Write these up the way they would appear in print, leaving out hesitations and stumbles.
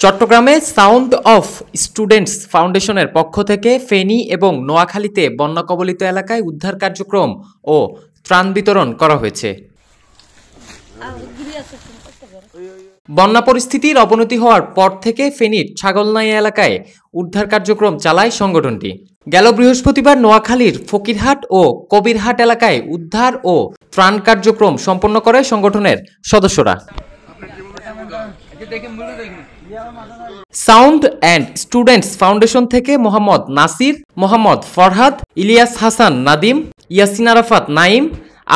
চট্টগ্রামে sound of students ফাউন্ডেশনের পক্ষ থেকে ফেনী এবং নোয়াখালীতে বন্যা কবলিত এলাকায় উদ্ধার কার্যক্রম ও ত্রাণ বিতরণ করা হয়েছে। বন্যা পরিস্থিতির অবনতি হওয়ার পর থেকে ফেনীর ছাগলনাইয়া এলাকায় উদ্ধার কার্যক্রম চালায় সংগঠনটি। গেল বৃহস্পতিবার নোয়াখালীর ফকিরহাট ও কবিরহাট এলাকায় উদ্ধার ও ত্রাণ কার্যক্রম সম্পন্ন করে সংগঠনের সদস্যরা। সাউন্ড অ্যান্ড স্টুডেন্টস ফাউন্ডেশন থেকে মোহাম্মদ নাসির, মোহাম্মদ ফরহাদ, ইলিয়াস হাসান নাদিম, ইয়াসিন আরাফাত নাইম,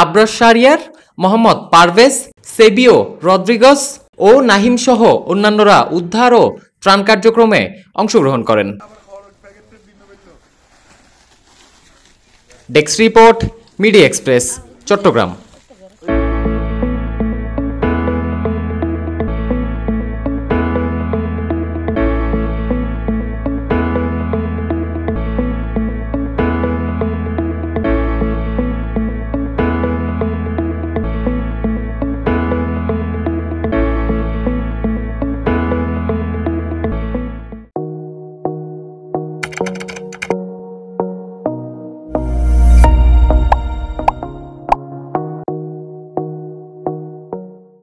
আবরার শাহরিয়ার, মোহাম্মদ পারভেজ, সেবিও রদ্রিগস ও নাহিম সহ অন্যান্যরা উদ্ধার ও ত্রাণ কার্যক্রমে অংশগ্রহণ করেন। Desk report, media express, Chittagong.